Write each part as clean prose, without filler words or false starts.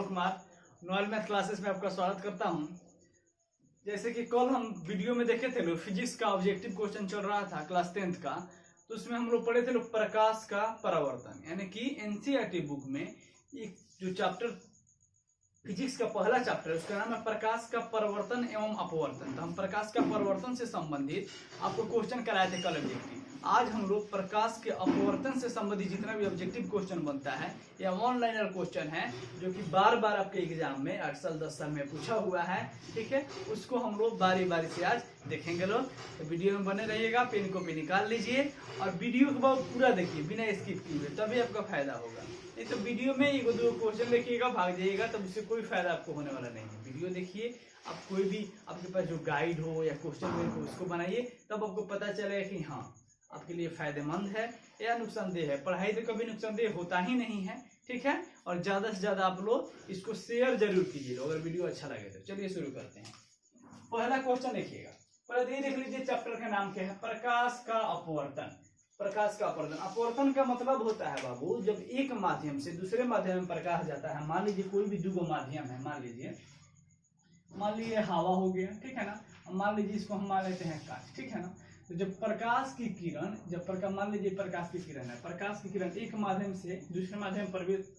Kumar Noyyal math classes में आपका स्वागत करता हूं। जैसे कि कल हम वीडियो में देखे थे लोग फिजिक्स का ऑब्जेक्टिव क्वेश्चन चल रहा था क्लास 10th का, तो उसमें हम लोग पढ़े थे लोग प्रकाश का परावर्तन, यानी कि एनसीईआरटी बुक में एक जो चैप्टर फिजिक्स का पहला चैप्टर है उसका नाम है प्रकाश का परिवर्तन एवं अपवर्तन। तो हम प्रकाश का परिवर्तन से संबंधित आपको क्वेश्चन कराए थे कल ऑब्जेक्टिव। आज हम लोग प्रकाश के अपवर्तन से संबंधित जितना भी ऑब्जेक्टिव क्वेश्चन बनता है या ऑनलाइनर क्वेश्चन है जो कि बार बार आपके एग्जाम में 8 साल 10 साल में पूछा हुआ है, ठीक है, उसको हम लोग बारी बारी से आज देखेंगे लोग। तो वीडियो में बने रहिएगा, पेन कॉपी निकाल लीजिए और वीडियो को बहुत पूरा देखिए बिना स्किप किए, तभी आपका फायदा होगा। नहीं तो वीडियो में एक दो क्वेश्चन देखिएगा भाग जाइएगा, तब उससे कोई फायदा आपको होने वाला नहीं है। वीडियो देखिए, आप कोई भी आपके पास जो गाइड हो या क्वेश्चन बैंक हो उसको बनाइए, तब आपको पता चलेगा कि हाँ आपके लिए फायदेमंद है या नुकसानदेह है। पढ़ाई तो कभी नुकसानदेह होता ही नहीं है, ठीक है। और ज्यादा से ज्यादा आप लोग इसको शेयर जरूर कीजिए अगर वीडियो अच्छा लगे तो। चलिए शुरू करते हैं। पहला क्वेश्चन देखिएगा, पहले ये देख लीजिए चैप्टर का नाम क्या है, प्रकाश का अपवर्तन। प्रकाश का अपवर्तन, अपवर्तन का मतलब होता है बाबू जब एक माध्यम से दूसरे माध्यम में प्रकाश जाता है। मान लीजिए कोई भी दो माध्यम है, मान लीजिए हवा हो गया, ठीक है ना, मान लीजिए इसको हम मान लेते हैं कांच, ठीक है ना। तो जब प्रकाश की किरण मान लीजिए प्रकाश की किरण है, प्रकाश की किरण एक माध्यम से दूसरे माध्यम में प्रवेश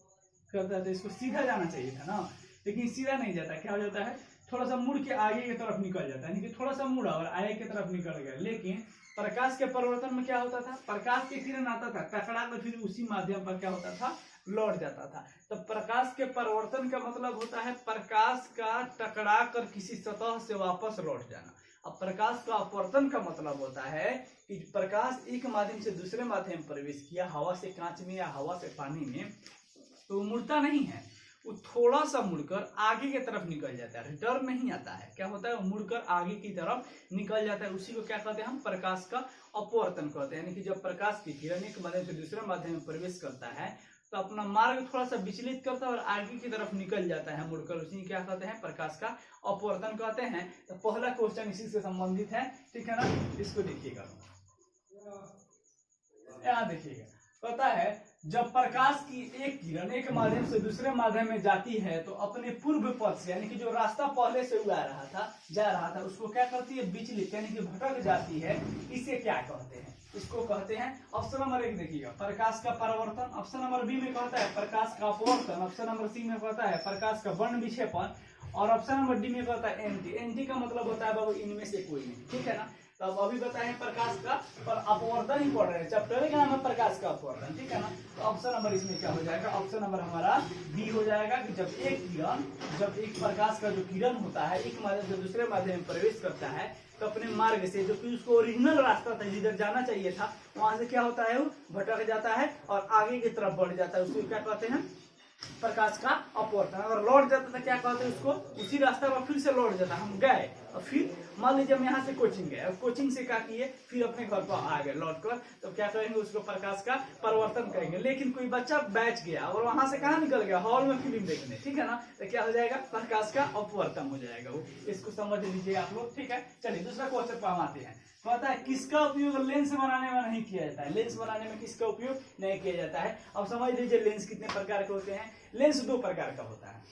करता है तो इसको सीधा जाना चाहिए था ना, लेकिन सीधा नहीं जाता। क्या हो जाता है, थोड़ा सा मुड़ के आगे की तरफ निकल जाता है, यानी कि थोड़ा सा मुड़ा और आगे की तरफ निकल गया। लेकिन प्रकाश के परिवर्तन में क्या होता था, प्रकाश की किरण आता था, टकरा कर फिर उसी माध्यम पर क्या होता था, लौट जाता था। तो प्रकाश के परिवर्तन का मतलब होता है प्रकाश का टकरा कर किसी सतह से वापस लौट जाना। अब प्रकाश का अपवर्तन का मतलब होता है कि प्रकाश एक माध्यम से दूसरे माध्यम में प्रवेश किया, हवा से कांच में या हवा से पानी में, तो मुड़ता नहीं है, वो थोड़ा सा मुड़कर आगे की तरफ निकल जाता है, रिटर्न नहीं आता है। क्या होता है, वो मुड़कर आगे की तरफ निकल जाता है, उसी को क्या कहते हैं हम, प्रकाश का अपवर्तन कहते हैं। यानी कि जब प्रकाश की किरण एक माध्यम से दूसरे माध्यम में प्रवेश करता है तो अपना मार्ग थोड़ा सा विचलित करता है और आगे की तरफ निकल जाता है मुड़कर, उसी क्या कहते हैं, प्रकाश का अपवर्तन कहते हैं। तो पहला क्वेश्चन इसी से संबंधित है, ठीक है ना। इसको देखिएगा, यहाँ देखिएगा, पता है जब प्रकाश की एक किरण एक माध्यम से दूसरे माध्यम में जाती है तो अपने पूर्व पथ से, यानी कि जो रास्ता पहले से जा रहा था उसको क्या करती है, विचलित, यानी कि भटक जाती है। इसे क्या कहते हैं, इसको कहते हैं, ऑप्शन नंबर 1 देखिएगा, प्रकाश का परावर्तन। ऑप्शन नंबर बी में कहता है प्रकाश का अपवर्तन। ऑप्शन नंबर सी में कहता है प्रकाश का वर्ण विक्षेपण। और ऑप्शन नंबर डी में कहता है एंटी। एंटी का मतलब होता है बाबू इनमें से कोई नहीं, ठीक है ना। तो अब अभी बताए प्रकाश का पर अपवर्तन ही पढ़ रहे हैं, चैप्टर का नाम है प्रकाश का अपवर्तन, ठीक है ना। तो ऑप्शन नंबर इसमें क्या हो जाएगा, ऑप्शन नंबर हमारा बी हो जाएगा कि जब एक प्रकाश का जो किरण होता है एक माध्यम से दूसरे माध्यम में प्रवेश करता है तो अपने मार्ग से, जो कि उसको ओरिजिनल रास्ता था जिधर जाना चाहिए था, वहां से क्या होता है, वो भटक जाता है और आगे की तरफ बढ़ जाता है। उसको क्या कहते हैं, प्रकाश का अपवर्तन। अगर लौट जाता था क्या कहते हैं, उसको उसी रास्ता पर फिर से लौट जाता। हम गए और फिर मान लीजिए हम यहाँ से कोचिंग गए और कोचिंग से क्या किए, फिर अपने घर पर आ गए लौट कर, तो क्या करेंगे, उसको प्रकाश का परिवर्तन करेंगे। लेकिन कोई बच्चा बैठ गया और वहां से कहाँ निकल गया, हॉल में फिल्म देखने, ठीक है ना, तो क्या हो जाएगा, प्रकाश का अपवर्तन हो जाएगा वो। इसको समझ लीजिए आप लोग, ठीक है। चलिए दूसरा क्वेश्चन पर हम आते हैं। पता है किसका उपयोग लेंस बनाने में नहीं किया जाता है, लेंस बनाने में किसका उपयोग नहीं किया जाता है। अब समझ लीजिए लेंस कितने प्रकार के होते हैं। लेंस 2 प्रकार का होता है।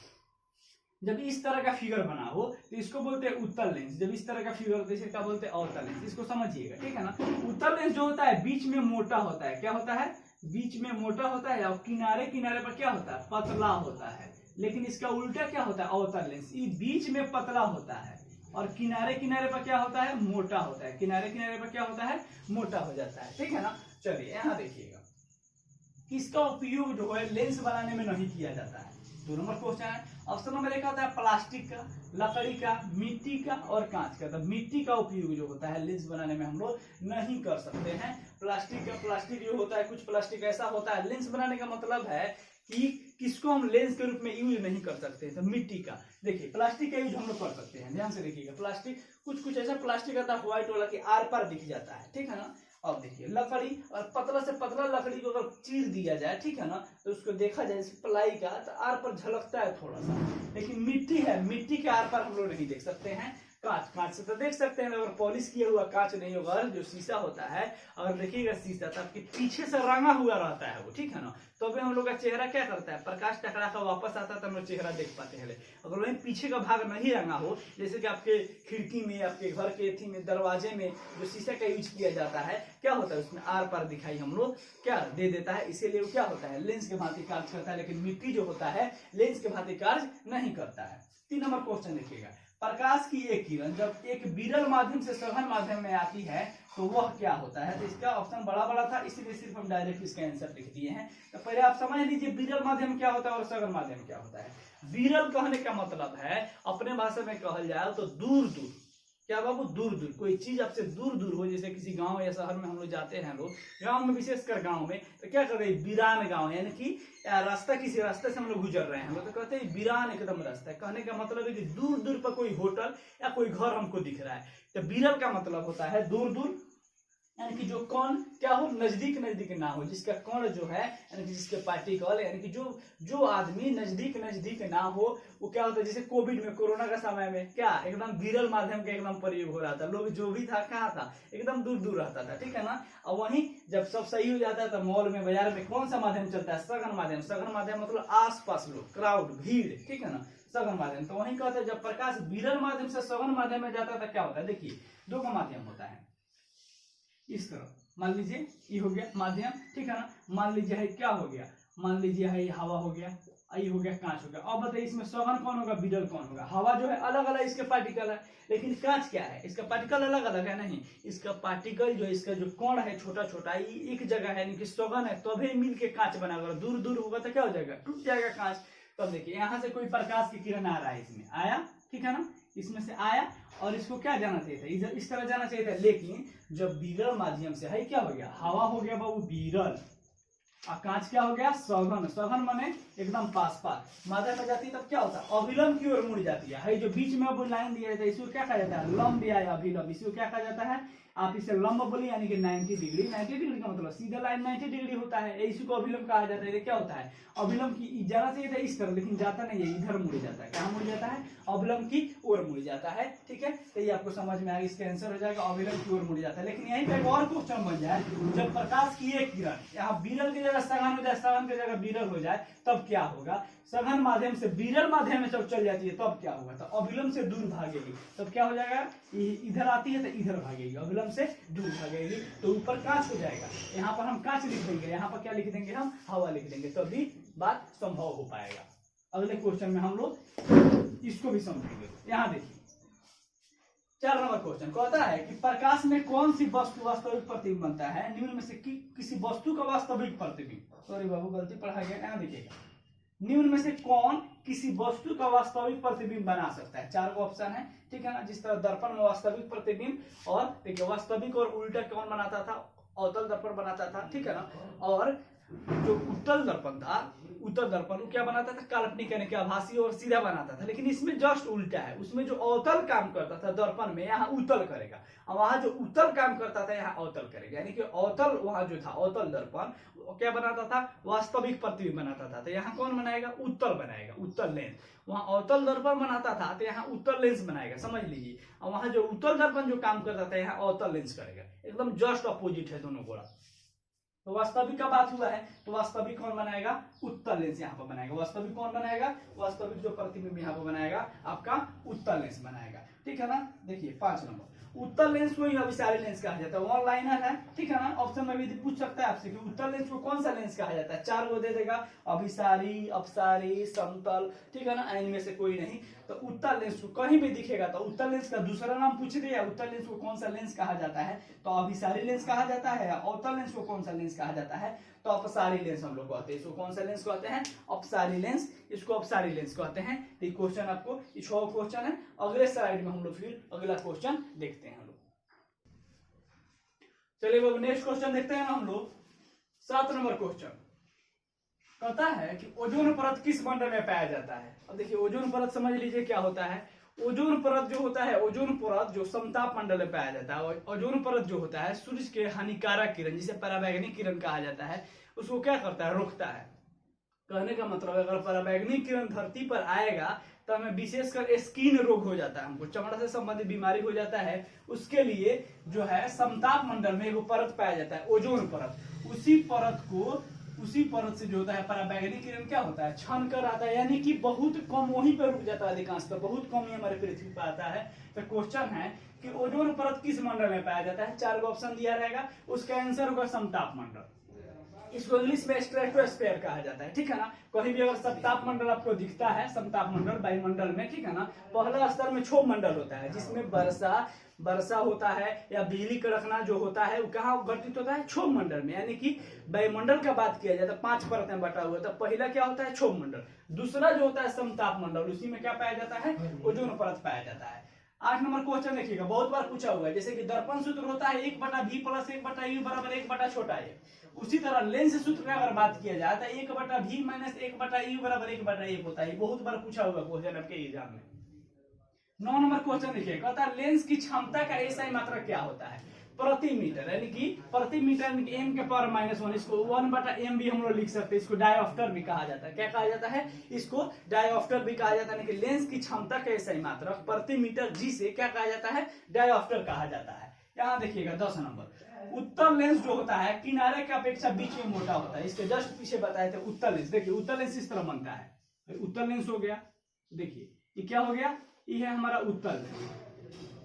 जब इस तरह का फिगर बना हो तो इसको बोलते हैं उत्तल लेंस, जब इस तरह का फिगर होता है इसे क्या बोलते हैं, अवतल लेंस। इसको समझिएगा, ठीक है ना। उत्तल लेंस जो होता है बीच में मोटा होता है, क्या होता है, बीच में मोटा होता है और किनारे किनारे पर क्या होता है, पतला होता है। लेकिन इसका उल्टा क्या होता है, अवतल लेंस, ये बीच में पतला होता है और किनारे किनारे पर क्या होता है, मोटा होता है। किनारे किनारे पर क्या होता है, मोटा हो जाता है, ठीक है ना। चलिए यहाँ देखिएगा, किसका उपयोग जो है लेंस बनाने में नहीं किया जाता है। 2 नंबर क्वेश्चन है। ऑप्शन नंबर 1 होता है प्लास्टिक का, लकड़ी का, मिट्टी का और कांच का। तो मिट्टी का उपयोग जो होता है लेंस बनाने में हम लोग नहीं कर सकते हैं। प्लास्टिक जो होता है, कुछ प्लास्टिक ऐसा होता है, लेंस बनाने का मतलब है कि किसको हम लेंस के रूप में यूज नहीं कर सकते। तो मिट्टी का, देखिए प्लास्टिक का यूज हम लोग कर सकते हैं, ध्यान से देखिएगा। प्लास्टिक कुछ ऐसा प्लास्टिक आता है व्हाइट वाला कि आर पार दिख जाता है, ठीक है ना। अब देखिए लकड़ी, और पतला से पतला लकड़ी को अगर चीर दिया जाए, ठीक है ना, तो उसको देखा जाए प्लाई का, तो आर पर झलकता है थोड़ा सा। लेकिन मिट्टी है, मिट्टी के आर पार हम लोग नहीं देख सकते हैं। कांच, कांच से तो देख सकते हैं, अगर पॉलिश किया हुआ कांच नहीं होगा, जो शीशा होता है अगर देखिएगा शीशा तो आपके पीछे से रंगा हुआ रहता है वो, ठीक है ना, तो अभी हम लोग का चेहरा क्या करता है, प्रकाश टकरा कर वापस आता है तो हम लोग चेहरा देख पाते हैं। अगर वहीं पीछे का भाग नहीं रंगा हो, जैसे कि आपके खिड़की में, आपके घर के थी में, दरवाजे में जो शीशा का यूज किया जाता है, क्या होता है उसमें आर पार दिखाई हम लोग क्या दे देता है, इसीलिए वो क्या होता है लेंस के भांति कार्य करता है। लेकिन मिट्टी जो होता है लेंस के भांति कार्य नहीं करता है। 3 नंबर क्वेश्चन देखिएगा, प्रकाश की एक किरण जब एक विरल माध्यम से सघन माध्यम में आती है तो वह क्या होता है। तो इसका ऑप्शन बड़ा बड़ा था, इसीलिए सिर्फ हम डायरेक्ट इसका आंसर लिख दिए हैं। तो पहले आप समझ लीजिए विरल माध्यम क्या होता है और सघन माध्यम क्या होता है। विरल कहने का मतलब है अपने भाषा में कहल जाए तो दूर दूर, क्या बाबू, दूर दूर, कोई चीज आपसे दूर दूर हो, जैसे किसी गांव या शहर में हम लोग जाते हैं, लोग गांव में विशेषकर गांव में तो क्या कर रहे हैं, वीरान गांव, यानी कि रास्ता किसी रास्ते से हम लोग गुजर रहे हैं, हम लोग तो कहते हैं वीरान एकदम रास्ता है। कहने का मतलब है कि दूर दूर पर कोई होटल या कोई घर हमको दिख रहा है। तो विरल का मतलब होता है दूर दूर, यानी कि जो कौन क्या हो, नजदीक नजदीक ना हो, जिसका कण जो है यानी कि जिसके पार्टिकल, यानी कि जो आदमी नजदीक नजदीक ना हो, वो क्या होता है, जैसे कोविड में, कोरोना का समय में क्या एकदम विरल माध्यम का एकदम प्रयोग हो रहा था, लोग जो भी था कहाँ था, एकदम दूर दूर रहता था, ठीक है ना। और वहीं जब सब सही हो जाता है तो मॉल में, बाजार में कौन सा माध्यम चलता है, सघन माध्यम। सघन माध्यम मतलब आस पास लोग, क्राउड, भीड़, ठीक है ना, सघन माध्यम। तो वहीं कहते हैं जब प्रकाश विरल माध्यम से सघन माध्यम में जाता है तो क्या होता है, देखिए 2 का माध्यम होता है इस तरह, मान लीजिए ये हो गया माध्यम, ठीक है ना, मान लीजिए है क्या हो गया, मान लीजिए है हवा हो गया, ये हो गया कांच हो गया। अब बताइए इसमें सघन कौन होगा, विरल कौन होगा। हवा जो है अलग अलग इसके पार्टिकल है, लेकिन कांच क्या है, इसका पार्टिकल अलग अलग है नहीं, इसका पार्टिकल जो इसका जो कण है छोटा छोटा, ये एक जगह है, यानी कि सघन है, तभी मिल के कांच बना। अगर दूर दूर होगा तो क्या हो जाएगा, टूट जाएगा कांच। तब देखिए यहाँ से कोई प्रकाश की किरण आ रहा है, इसमें आया, ठीक है ना, इसमें से आया और इसको क्या जाना चाहिए था, इधर इस तरह जाना चाहिए था, लेकिन जब विरल माध्यम से है क्या हो गया, हवा हो गया बाबू विरल, और कांच क्या हो गया, सघन। सघन माने एकदम पास पास, मात्रा में जाती है तब क्या होता है, अभिलंब की ओर मुड़ जाती है। जो बीच में अब लाइन दिया जाता है इसको क्या कहा जाता है, लंब या अभिलंब। इसको क्या कहा जाता है, आप इसे लंब बोलिए, यानी कि 90 डिग्री। 90 डिग्री का मतलब सीधा लाइन 90 डिग्री होता है, इसी को अभिलंब कहा जाता है। ये क्या होता है, अभिलंब की जाना चाहिए था इस तरह, लेकिन जाता नहीं है, इधर मुड़ जाता है। क्या मुड़ जाता है, अभिलंब की ओर मुड़ जाता है, ठीक है। तो ये आपको समझ में आएगा, इसका आंसर हो जाएगा अभिलंब की ओर मुड़ जाता है। लेकिन यहीं पे एक और क्वेश्चन बन जाए, जब प्रकाश की एक किरण यहाँ विरल की जगह सघन हो जाए, सघन की जगह विरल हो जाए, तब क्या होगा, सघन माध्यम से विरल माध्यम में जब चल जाती है तब क्या होगा, तो अभिलंब से दूर भागेगी, तब क्या हो जाएगा, इधर आती है तो इधर भागेगी, अभिलंब से दूर भागेगी, तो ऊपर कांच हो जाएगा। यहाँ पर हम कांच लिख देंगे, यहाँ पर क्या लिख देंगे, हम हवा लिख देंगे, तभी बात संभव हो पाएगा। अगले क्वेश्चन में हम लोग इसको भी समझेंगे। यहाँ देखिए 4 नंबर क्वेश्चन कहता है कि प्रकाश में कौन सी वस्तु वास्तविक प्रतिबिंब बनता है, निम्न में से किसी वस्तु का वास्तविक प्रतिबिंब। सॉरी बाबू गलती पढ़ा गया, यहाँ देखिएगा, निम्न में से कौन किसी वस्तु का वास्तविक प्रतिबिंब बना सकता है। 4 ऑप्शन है, ठीक है ना। जिस तरह दर्पण में वास्तविक प्रतिबिंब, और देखिए वास्तविक और उल्टा कौन बनाता था, अवतल दर्पण बनाता था, ठीक है ना। और जो उत्तल दर्पण था, उत्तल दर्पण क्या बनाता था, काल्पनिक यानी कि आभासी और सीधा बनाता था। लेकिन इसमें जस्ट उल्टा है, उसमें जो अवतल काम करता था दर्पण में, यहाँ उत्तल करेगा, और वहां जो उत्तल काम करता था यहाँ अवतल करेगा। यानी कि अवतल वहां जो था अवतल दर्पण क्या बनाता था, वास्तविक प्रतिबिंब बनाता था। तो यहाँ कौन बनाएगा, उत्तल बनाएगा, उत्तल लेंस। वहां अवतल दर्पण बनाता था तो यहाँ उत्तल लेंस बनाएगा, समझ लीजिए। और वहां जो उत्तल दर्पण जो काम करता था यहाँ अवतल लेंस करेगा, एकदम जस्ट अपोजिट है दोनों गोला। तो वास्तविक का बात हुआ है, तो वास्तविक कौन बनाएगा, उत्तल लेंस यहाँ पर बनाएगा। वास्तविक कौन बनाएगा, वास्तविक जो प्रतिबिंब यहाँ पर बनाएगा आपका उत्तल लेंस बनाएगा, ठीक है ना। देखिए 5 नंबर, उत्तल लेंस को ही अभिसारी लेंस कहा जाता है। वन लाइनर है, ठीक है ना। ऑप्शन में भी पूछ सकता है आपसे कि उत्तल लेंस को कौन सा लेंस कहा जाता है। 4 को दे देगा, अभिसारी, अपसारी, समतल, ठीक है ना, इनमें से कोई नहीं। तो उत्तल लेंस को कहीं भी दिखेगा तो उत्तल लेंस का दूसरा नाम पूछ दिया, उत्तल लेंस को कौन सा लेंस कहा जाता है, तो अभिसारी लेंस कहा जाता है। अवतल लेंस को कौन सा लेंस कहा जाता है, तो अपसारी लेंस हम लोग कहते हैं। इसको कौन सा लेंस कहते हैं, अपसारी लेंस, इसको अपसारी लेंस कहते हैं। तो क्वेश्चन आपको 6 क्वेश्चन है। अगले स्लाइड में हम लोग फिर अगला क्वेश्चन देखते हैं हम लोग। चलिए बाबू नेक्स्ट क्वेश्चन देखते हैं हम लोग। 7 नंबर क्वेश्चन कहता है कि ओजोन परत किस मंडल में पाया जाता है। अब देखिए ओजोन परत समझ लीजिए क्या होता है। ओजोन परत जो होता है, ओजोन परत जो समताप मंडल में पाया जाता है। ओजोन परत जो होता है सूर्य के हानिकारक किरण, जिसे पराबैंगनी किरण कहा जाता है, उसको क्या करता है, रोकता है। कहने का मतलब अगर पराबैंगनी किरण धरती पर आएगा तो हमें विशेषकर स्किन रोग हो जाता है, हमको चमड़ा से संबंधित बीमारी हो जाता है, उसके लिए जो है समताप मंडल में एक परत पाया जाता है, ओजोन परत। उसी परत से जो होता है पराबैंगनी किरण क्या होता है, छन कर आता है, यानी कि बहुत कम वहीं पर रुक जाता है, अधिकांशतः बहुत कम ही हमारे पृथ्वी पर आता है। तो क्वेश्चन है कि ओजोन परत किस मंडल में पाया जाता है, 4 ऑप्शन दिया रहेगा, उसका आंसर होगा समताप मंडल। इसको इंग्लिश में स्ट्रेटोस्फीयर कहा जाता है, ठीक है ना। कहीं भी अगर समताप मंडल आपको दिखता है, समताप मंडल वायुमंडल में, ठीक है ना, पहला स्तर में क्षोभ मंडल होता है, जिसमें वर्षा होता है या बिजली कड़कना जो होता है वो कहाँ घटित होता है, क्षोभ मंडल में। यानी कि वायुमंडल का बात किया जाए तो 5 परत में बटा हुआ, तो पहला क्या होता है, क्षोभ मंडल। दूसरा जो होता है समताप मंडल, उसी में क्या पाया जाता है, ओजोन परत पाया जाता है। 8 नंबर क्वेश्चन देखिएगा, बहुत बार पूछा हुआ है, जैसे कि दर्पण सूत्र होता है 1/v + 1/u बराबर 1/a। उसी तरह लेंस सूत्र का अगर बात किया जाए तो 1/v - 1/u बराबर 1/a होता है। बहुत बार पूछा हुआ क्वेश्चन आपके एग्जाम में। 9 नंबर क्वेश्चन देखिए, कहता है लेंस की क्षमता का एसआई मात्रक क्या होता है, प्रति मीटर, यानी कि प्रति मीटर m के पावर -1, इसको 1/m भी हम लोग लिख सकते हैं। इसको डायोप्टर भी कहा जाता है, क्या कहा जाता है, इसको डायोप्टर भी कहा जाता है। यानी कि लेंस की क्षमता का एसआई मात्रक प्रति मीटर जी से क्या कहा जाता है, डायोप्टर कहा जाता है। यहाँ देखिएगा 10 नंबर, उत्तल लेंस जो होता है किनारे की अपेक्षा बीच में मोटा होता है। इसके जस्ट पीछे बताए थे उत्तल लेंस। देखिए उत्तल लेंस इस तरह बनता है, उत्तल लेंस हो गया, देखिए ये क्या हो गया, ये है हमारा उत्तल लेंस,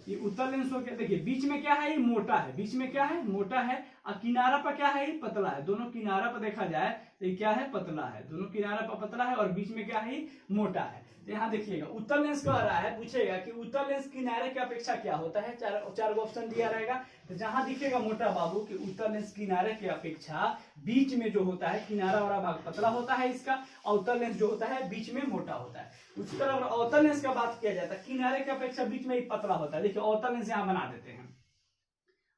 ये उत्तल लेंस हो गया। देखिए बीच में क्या है, ये मोटा है, बीच में क्या है, मोटा है, और किनारा पर क्या है, ये पतला है। दोनों किनारा पर देखा जाए तो ये क्या है, पतला है, दोनों किनारा पर पतला है, और बीच में क्या है, मोटा है। तो यहाँ देखिएगा उत्तल लेंस कह रहा है, पूछेगा कि उत्तल लेंस किनारे की अपेक्षा क्या होता है, चार ऑप्शन दिया रहेगा। तो जहां दिखेगा मोटा बाबू कि उत्तल लेंस किनारे की अपेक्षा बीच में जो होता है, किनारा वाला भाग पतला होता है इसका, और उत्तल लेंस जो होता है बीच में मोटा होता है। उसी तरह अगर अवतल लेंस का बात किया जाता है, किनारे की अपेक्षा बीच में ही पतला होता है। देखिए अवतल लेंस यहाँ बना देते हैं,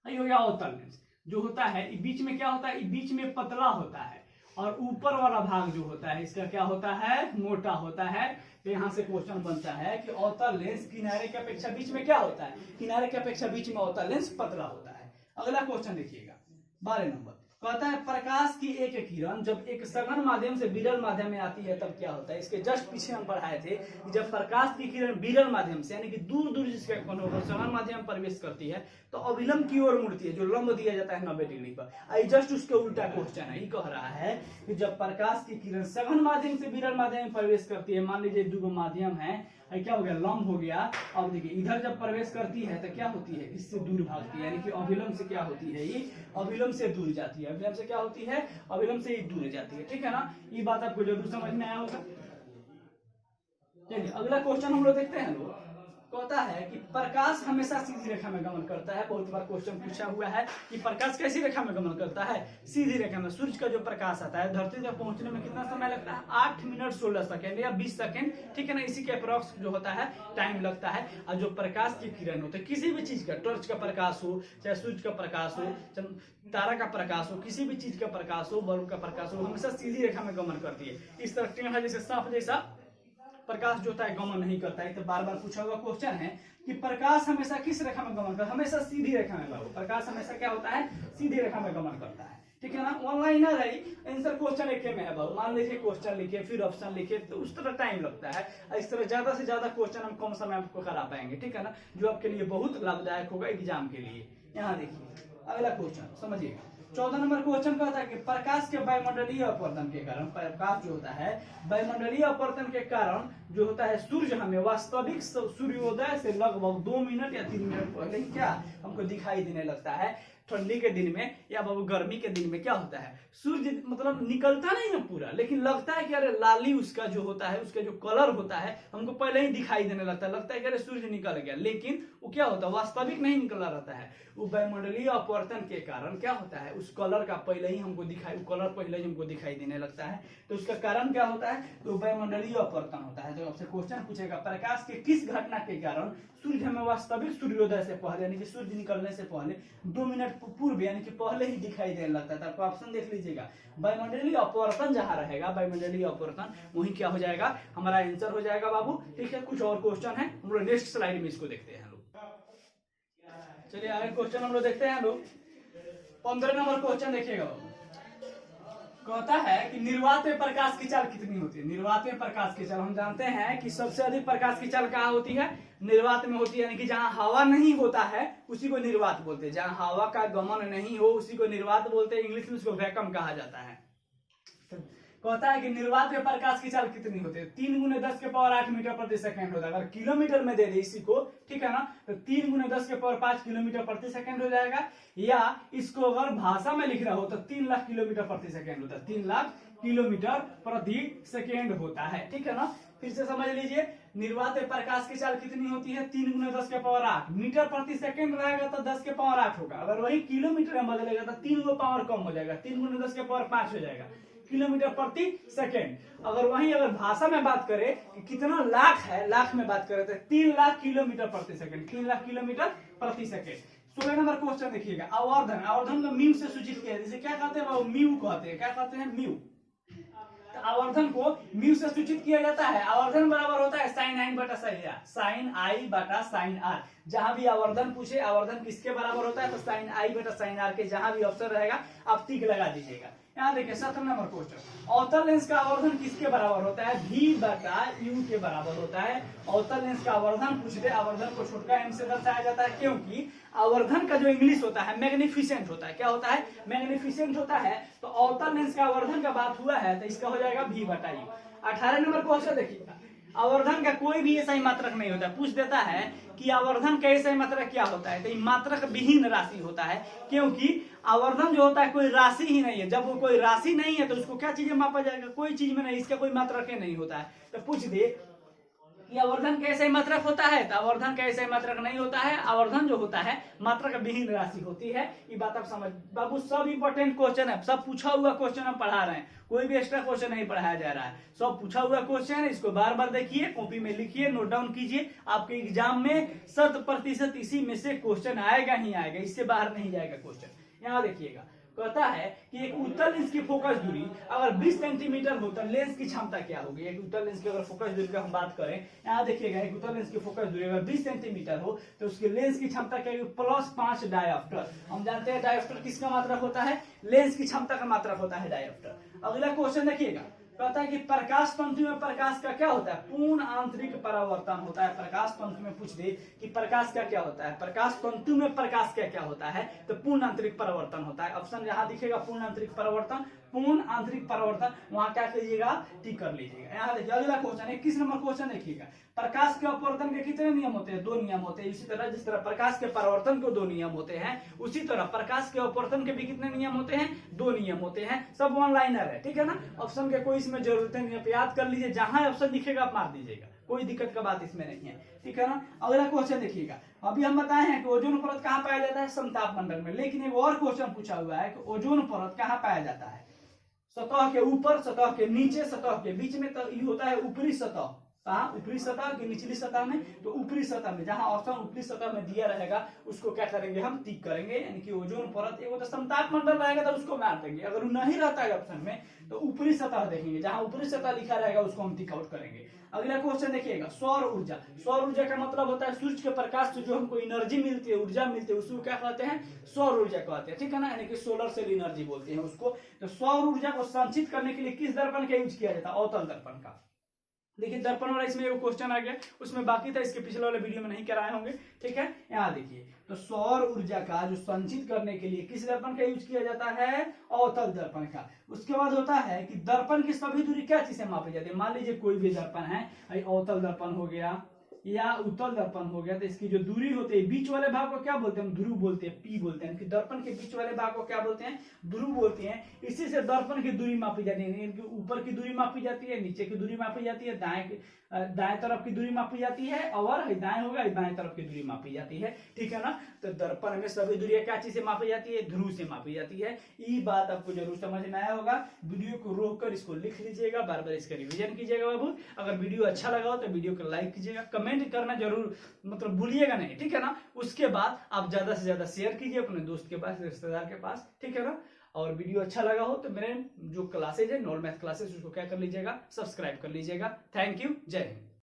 ये हो गया अवतल लेंस। जो होता है बीच में क्या होता है, बीच में पतला होता है, और ऊपर वाला भाग जो होता है इसका क्या होता है, मोटा होता है। तो यहाँ से क्वेश्चन बनता है कि अवतल लेंस किनारे की अपेक्षा बीच में क्या होता है, किनारे की अपेक्षा बीच में अवतल लेंस पतला होता है। अगला क्वेश्चन देखिएगा 12 नंबर, कहता है प्रकाश की एक किरण जब एक सघन माध्यम से विरल माध्यम में आती है तब क्या होता है। इसके जस्ट पीछे हम पढ़ाए थे कि जब प्रकाश की किरण विरल माध्यम से, यानी कि दूर दूर जिसका सघन माध्यम में प्रवेश करती है तो अविलंब की ओर मुड़ती है, जो लंब दिया जाता है 90 डिग्री पर। आई जस्ट उसके उल्टा क्वेश्चन है, ये कह रहा है कि जब प्रकाश की किरण सघन माध्यम से विरल माध्यम में प्रवेश करती है, मान लीजिए 2 माध्यम है, क्या हो गया, लंब हो गया। अब देखिए इधर जब प्रवेश करती है तो क्या होती है, इससे दूर भागती है, यानी कि अविलंब से क्या होती है, ये अविलंब से दूर जाती है। अविलंब से क्या होती है, अविलंब से ही दूर जाती है, ठीक है ना। ये बात आपको जरूर समझ में आया होगा। चलिए अगला क्वेश्चन हम लोग देखते हैं। लोग कहता है कि प्रकाश हमेशा सीधी रेखा में गमन करता है। बहुत बार क्वेश्चन पूछा हुआ है कि प्रकाश कैसी रेखा में गमन करता है, सीधी रेखा में। सूर्य का जो प्रकाश आता है धरती तक पहुंचने में कितना समय लगता है, 8 मिनट 16 सेकेंड या 20 सेकेंड, ठीक है ना। इसी के अप्रॉक्स जो होता है टाइम लगता है। और जो प्रकाश की किरण होती है किसी भी चीज का, टॉर्च का प्रकाश हो, चाहे सूर्य का प्रकाश हो, तारा का प्रकाश हो, किसी भी चीज का प्रकाश हो, बल्ब का प्रकाश हो, हमेशा सीधी रेखा में गमन करती है। इस तरह टेढ़ा जैसे सांप जैसा प्रकाश जो होता है गमन नहीं करता है। तो बार बार पूछा हुआ क्वेश्चन है कि प्रकाश हमेशा किस रेखा में गमन करता है, हमेशा सीधी रेखा में। बाबू प्रकाश हमेशा क्या होता है, सीधी रेखा में गमन करता है, ठीक है ना। ऑनलाइन ना रही आंसर क्वेश्चन एक में है बाबू, मान लीजिए क्वेश्चन लिखे फिर ऑप्शन लिखे तो उस तरह टाइम लगता है। इस तरह ज्यादा से ज्यादा क्वेश्चन हम कम समय आपको करा पाएंगे, ठीक है ना, जो आपके लिए बहुत लाभदायक होगा एग्जाम के लिए। यहाँ देखिए अगला क्वेश्चन समझिएगा, 14 नंबर क्वेश्चन कहता है कि प्रकाश के वायुमंडलीय अपवर्तन के कारण, प्रकाश जो होता है वायुमंडलीय अपवर्तन के कारण जो होता है सूर्य हमें वास्तविक सूर्योदय से लगभग 2 मिनट या 3 मिनट पहले ही क्या हमको दिखाई देने लगता है। ठंडी के दिन में या बाबू गर्मी के दिन में क्या होता है, सूर्य मतलब निकलता नहीं है पूरा, लेकिन लगता है कि अरे लाली उसका जो होता है, उसका जो कलर होता है हमको पहले ही दिखाई देने लगता है कि अरे सूर्य निकल गया, लेकिन वो क्या होता है, वास्तविक नहीं निकला रहता है। वो वायुमंडलीय अपवर्तन के कारण क्या होता है, उस कलर का पहले ही हमको कलर पहले ही हमको दिखाई देने लगता है। तो उसका कारण क्या होता है, तो वायुमंडलीय अपवर्तन होता है। तो आपसे क्वेश्चन पूछेगा प्रकाश के किस घटना के कारण सूर्य हमें वास्तविक सूर्योदय से पहले, यानी कि सूर्य निकलने से पहले 2 मिनट पूर्व, यानी कि पहले ही दिखाई देने लगता है। आपको ऑप्शन देख लीजिएगा, वायुमंडलीय अपवर्तन जहां रहेगा, वायुमंडलीय अपवर्तन वहीं क्या हो जाएगा, हमारा आंसर हो जाएगा बाबू, ठीक है। कुछ और क्वेश्चन है, हम लोग नेक्स्ट स्लाइड में इसको देखते हैं लोग। चलिए आगे क्वेश्चन हम लोग देखते हैं लोग। 15 नंबर क्वेश्चन देखिएगा, कहता है कि निर्वात में प्रकाश की चाल कितनी होती है। निर्वात में प्रकाश की चाल हम जानते हैं कि सबसे अधिक प्रकाश की चाल कहाँ होती है, निर्वात में होती है, यानी कि जहां हवा नहीं होता है उसी को निर्वात बोलते हैं। जहां हवा का गमन नहीं हो उसी को निर्वात बोलते हैं, इंग्लिश में उसको वैक्यूम कहा जाता है। कहता है कि निर्वात में प्रकाश की चाल कितनी होती है, 3 × 10⁸ मीटर प्रति सेकंड होता है। अगर किलोमीटर में दे दे इसी को, ठीक है ना, तो 3 × 10⁵ किलोमीटर प्रति सेकंड हो जाएगा। या इसको अगर भाषा में लिखना हो तो 3 लाख किलोमीटर प्रति सेकंड होता है, 3 लाख किलोमीटर प्रति सेकेंड होता है, ठीक है ना। फिर से समझ लीजिए, निर्वात में प्रकाश की चाल कितनी होती है, 3 × 10⁸ मीटर प्रति सेकंड रहेगा तो 10⁸ होगा। अगर वही किलोमीटर में बदलेगा तो 3 गो पावर कम हो जाएगा, 3 × 10⁵ हो जाएगा, किलोमीटर प्रति सेकंड। अगर भाषा में बात करें कि कितना लाख है, लाख में बात करें तो 3 लाख किलोमीटर प्रति सेकंड, 3 लाख किलोमीटर प्रति सेकंड। 16 नंबर क्वेश्चन देखिएगा, आवर्धन। आवर्धन को म्यू से सूचित किया है, जिसे क्या कहते हैं, म्यू कहते हैं। क्या कहते हैं, म्यू। तो आवर्धन को म्यू से सूचित किया जाता है। आवर्धन बराबर होता है sin I बटा sin R, sin I बटा sin R। जहां भी आवर्धन पूछे, आवर्धन किसके बराबर होता है, तो sin I बटा sin R के जहां भी ऑप्शन रहेगा आप टिक लगा दीजिएगा। यहाँ देखिए 17 नंबर क्वेश्चन, अवतल लेंस का आवर्धन किसके बराबर होता है, V बटा U के बराबर होता है। अवतल लेंस का आवर्धन पूछ दे, आवर्धन को छोटका m से दर्शाया जाता है, क्योंकि आवर्धन का जो इंग्लिश होता है मैग्निफिसेंट होता है। क्या होता है, मैग्निफिसेंट होता है। तो अवतल लेंस का आवर्धन का बात हुआ है तो इसका हो जाएगा V बटा U। 18 नंबर क्वेश्चन देखिएगा, आवर्धन का कोई भी ऐसा ही मात्रक नहीं होता। पूछ देता है कि आवर्धन का ऐसा ही मात्रक क्या होता है, तो ये मात्रक विहीन राशि होता है, क्योंकि आवर्धन जो होता है कोई राशि ही नहीं है। जब वो कोई राशि नहीं है तो उसको क्या चीजें मापा जाएगा, कोई चीज में नहीं, इसका कोई मात्रक ही नहीं होता है। तो पूछ दे कि आवर्धन कैसे मात्रक होता है, तो आवर्धन कैसे मात्रक नहीं होता है। आवर्धन जो होता है मात्रक विहीन राशि होती है। ये बात आप समझ बाबू, सब इंपॉर्टेंट क्वेश्चन है, सब पूछा हुआ क्वेश्चन हम पढ़ा रहे हैं, कोई भी एक्स्ट्रा क्वेश्चन नहीं पढ़ाया जा रहा है, सब पूछा हुआ क्वेश्चन है। इसको बार बार देखिए, कॉपी में लिखिए, नोट डाउन कीजिए। आपके एग्जाम में 100% इसी में से क्वेश्चन आएगा ही आएगा, इससे बाहर नहीं जाएगा क्वेश्चन। यहाँ देखिएगा, कहता है कि एक उत्तल लेंस की फोकस दूरी अगर 20 सेंटीमीटर हो तो लेंस की क्षमता क्या होगी। एक उत्तल लेंस की अगर फोकस दूरी का हम बात करें, यहाँ देखिएगा, एक उत्तल लेंस की फोकस दूरी अगर 20 सेंटीमीटर हो तो उसके लेंस की क्षमता क्या होगी, +5 डायोप्टर। हम जानते हैं डायोप्टर किसका मात्रक होता है, लेंस की क्षमता का मात्रक होता है डायोप्टर। अगला क्वेश्चन देखिएगा, कहता है कि प्रकाश तंतु में प्रकाश का क्या होता है, पूर्ण आंतरिक परावर्तन होता है। प्रकाश तंतु में पूछ दे कि प्रकाश का क्या होता है, प्रकाश तंतु में प्रकाश का क्या होता है, तो पूर्ण आंतरिक परावर्तन होता है। ऑप्शन जहां दिखेगा पूर्ण आंतरिक परावर्तन, पूर्ण आंतरिक परावर्तन, वहां क्या कीजिएगा, टिक कर लीजिएगा। यहाँ देखिए अगला क्वेश्चन 21 नंबर क्वेश्चन देखिएगा, प्रकाश के अपवर्तन के कितने नियम होते हैं, 2 नियम होते हैं। इसी तरह जिस तरह प्रकाश के परावर्तन के 2 नियम होते हैं, उसी तरह प्रकाश के अपवर्तन के भी कितने नियम होते हैं, 2 नियम होते हैं। सब वन लाइनर है, ठीक है ना, ऑप्शन के कोई इसमें जरूरत नहीं है, याद कर लीजिए, जहां ऑप्शन दिखेगा आप मार दीजिएगा, कोई दिक्कत का बात इसमें नहीं है, ठीक है ना। अगला क्वेश्चन देखिएगा, अभी हम बताए हैं कि ओजोन परत कहाँ पाया जाता है, समताप मंडल में। लेकिन एक और क्वेश्चन पूछा हुआ है कि ओजोन परत कहाँ पाया जाता है, सतह के ऊपर, सतह के नीचे, सतह के बीच में। तो ये होता है ऊपरी सतह, कहाँ, ऊपरी सतह की निचली सतह में। तो ऊपरी सतह में, जहां ऑप्शन ऊपरी सतह में दिया रहेगा उसको क्या करेंगे, हम टिक करेंगे, यानी कि ओजोन परत। एक तो समताप मंडल रहेगा तो उसको मार देंगे, अगर नहीं रहता है ऑप्शन में तो ऊपरी सतह देखेंगे, जहां ऊपरी सतह लिखा रहेगा उसको हम टिक आउट करेंगे। अगला क्वेश्चन देखिएगा, सौर ऊर्जा। सौर ऊर्जा का मतलब होता है सूर्य के प्रकाश से जो हमको एनर्जी मिलती है, ऊर्जा मिलती है, उसको क्या कहते हैं, सौर ऊर्जा कहते हैं, ठीक है ना, यानी कि सोलर सेल एनर्जी बोलते हैं उसको। तो सौर ऊर्जा को संचित करने के लिए किस दर्पण का यूज किया जाता है, अवतल दर्पण का। देखिए दर्पण वाला इसमें एक क्वेश्चन आ गया, उसमें बाकी था, इसके पिछले वाले वीडियो में नहीं कराए होंगे, ठीक है। यहाँ देखिए, तो सौर ऊर्जा का जो संचित करने के लिए किस दर्पण का यूज किया जाता है, अवतल दर्पण का। उसके बाद होता है कि दर्पण की सभी दूरी क्या चीज से मापी जाती है। मान लीजिए कोई भी दर्पण है, अवतल दर्पण हो गया या उत्तल दर्पण हो गया, तो इसकी जो दूरी होती है, बीच वाले भाग को क्या बोलते हैं, हम ध्रुव बोलते हैं, पी बोलते हैं। दर्पण के बीच वाले भाग को क्या बोलते हैं, ध्रुव बोलते हैं। इसी से दर्पण की दूरी मापी जाती है, ऊपर की दूरी मापी जाती है, नीचे की दूरी मापी जाती है, दाएं तरफ की दूरी मापी जाती है, और दाएं होगा बाएं तरफ की दूरी मापी जाती है, ठीक है ना। तो दर्पण में सभी दूरियां क्या चीज से मापी जाती है, ध्रुव से मापी जाती है। ये बात आपको जरूर समझ में आया होगा। वीडियो को रोककर इसको लिख लीजिएगा, बार बार इसका रिवीजन कीजिएगा बाबू। अगर वीडियो अच्छा लगा हो तो वीडियो को लाइक कीजिएगा, कमेंट करना जरूर मतलब भूलिएगा नहीं, ठीक है ना। उसके बाद आप ज्यादा से ज्यादा शेयर कीजिए अपने दोस्त के पास, रिश्तेदार के पास, ठीक है ना। और वीडियो अच्छा लगा हो तो मेरे जो क्लासेज है, नॉर्मल मैथ क्लासेज, उसको क्या कर लीजिएगा, सब्सक्राइब कर लीजिएगा। थैंक यू, जय हिंद।